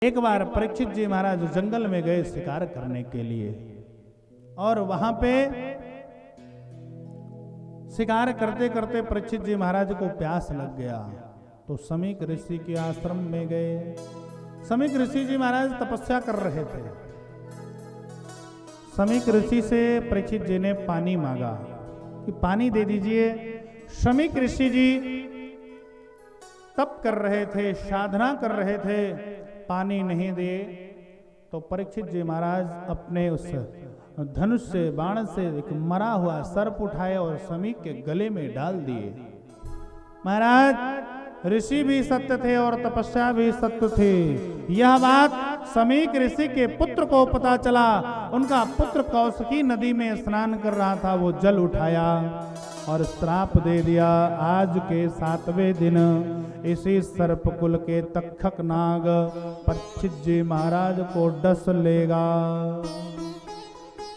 एक बार परीक्षित जी महाराज जंगल में गए शिकार करने के लिए, और वहां पे शिकार करते करते परीक्षित जी महाराज को प्यास लग गया, तो समीक ऋषि के आश्रम में गए। समीक ऋषि जी महाराज तपस्या कर रहे थे। समीक ऋषि से परीक्षित जी ने पानी मांगा कि पानी दे दीजिए। समीक ऋषि जी तप कर रहे थे, साधना कर रहे थे, पानी नहीं दे तो परीक्षित जी महाराज अपने उस धनुष से बाण से एक मरा हुआ सर्प उठाए और समीक के गले में डाल दिए। महाराज ऋषि भी सत्य थे और तपस्या भी सत्य थी। यह बात समीक ऋषि के पुत्र को पता चला। उनका पुत्र कौशिकी नदी में स्नान कर रहा था, वो जल उठाया और श्राप दे दिया, आज के 7वें दिन इसी सर्पकुल के तक्षक नाग परीक्षित जी महाराज को डस लेगा।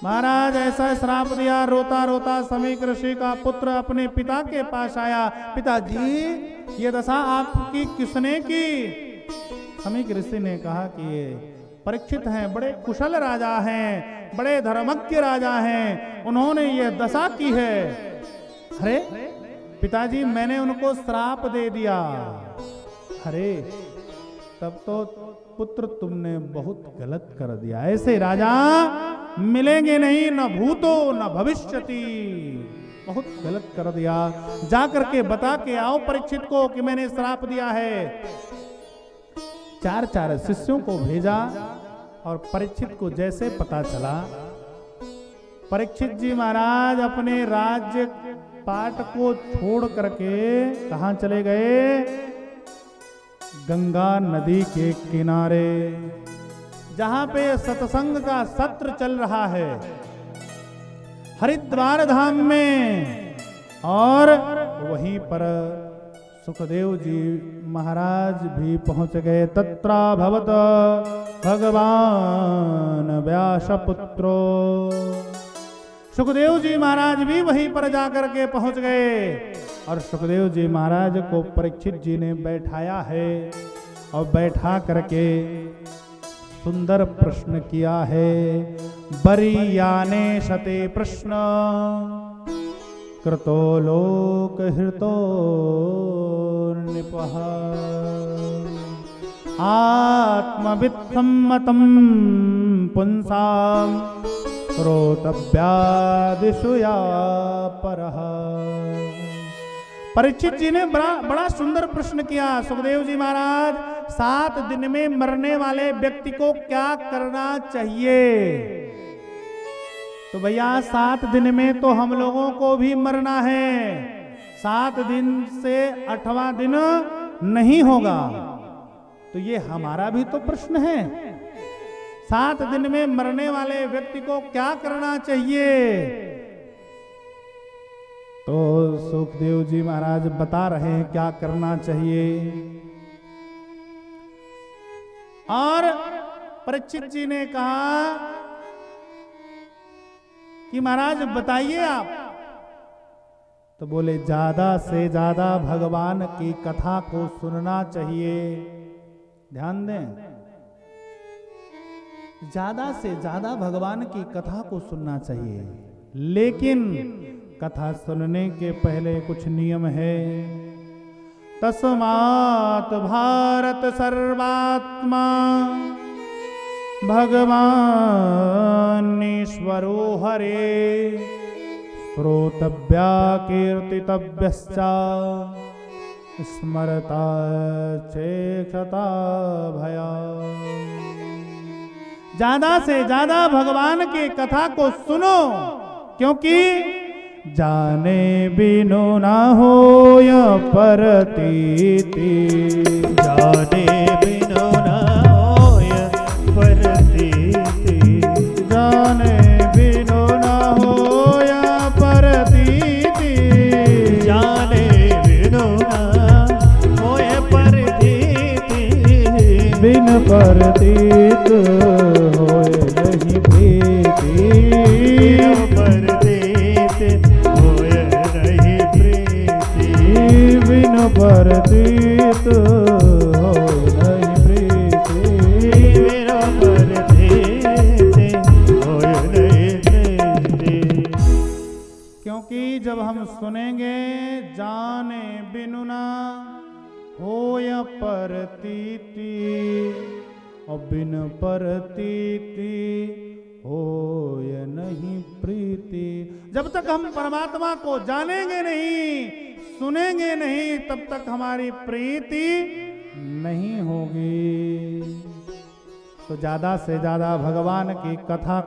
महाराज ऐसा श्राप दिया। रोता रोता समीक ऋषि का पुत्र अपने पिता के पास आया, पिताजी ये दशा आपकी किसने की? समीक ऋषि ने कहा कि ये परीक्षित हैं, बड़े कुशल राजा हैं, बड़े धर्मज्ञ राजा हैं, उन्होंने ये दशा की है। अरे पिताजी मैंने उनको श्राप दे दिया। अरे तब तो पुत्र तुमने बहुत गलत कर दिया, ऐसे राजा मिलेंगे नहीं, न भूतो न भविष्यति। बहुत गलत कर दिया, जाकर के बता के आओ परीक्षित को कि मैंने श्राप दिया है। 4 शिष्यों को भेजा और परीक्षित को जैसे पता चला, परीक्षित जी महाराज अपने राज्य पाट को छोड़ करके कहां चले गए? गंगा नदी के किनारे, जहां पे सत्संग का सत्र चल रहा है, हरिद्वार धाम में। और वहीं पर सुखदेव जी महाराज भी पहुंच गए। तत्रा भवत भगवान व्यासपुत्रो। सुखदेव जी महाराज भी वहीं पर जाकर के पहुंच गए और सुखदेव जी महाराज को परीक्षित जी ने बैठाया है और बैठा करके सुंदर प्रश्न किया है। बरीयाने शते प्रश्न कृतो लोक हृतो निपः आत्मवित्सम्मतं पुंसां श्रोतव्यादिषु या परः। परीक्षित जी ने बड़ा सुंदर प्रश्न किया। सुखदेव जी महाराज, 7 दिन में मरने वाले व्यक्ति को क्या करना चाहिए? तो भैया 7 दिन में तो हम लोगों को भी मरना है, 7 दिन से 8वां दिन नहीं होगा। तो ये हमारा भी तो प्रश्न है, 7 दिन में मरने वाले व्यक्ति को क्या करना चाहिए? तो सुखदेव जी महाराज बता रहे हैं क्या करना चाहिए। और परीक्षित जी ने कहा कि महाराज बताइए आप। तो बोले ज्यादा से ज्यादा भगवान की कथा को सुनना चाहिए। ध्यान दें, ज्यादा से ज्यादा भगवान की कथा को सुनना चाहिए, लेकिन कथा सुनने के पहले कुछ नियम है। तस्मात् भारत सर्वात्मा भगवानीश्वरो हरे श्रोतव्या कीर्तितव्यश्च स्मरता चेक्षता भया। ज्यादा से ज्यादा भगवान की कथा को सुनो, क्योंकि जाने बिनु ना होय परतीति। जाने बिनु ना होय परतीति। जाने बिनु ना होय परतीति। जाने बिनु ना होय परतीति। बिन परतीत होय नहीं प्रीति। बिन परतीत होय नहीं प्रीति। जब हम सुनेंगे जाने बिनु ना होय परतीति और बिन परतीति होय नहीं प्रीति। जब तक हम परमात्मा को जानेंगे नहीं, सुनेंगे नहीं, तब तक हमारी प्रीति नहीं होगी। तो ज्यादा से ज्यादा भगवान की कथा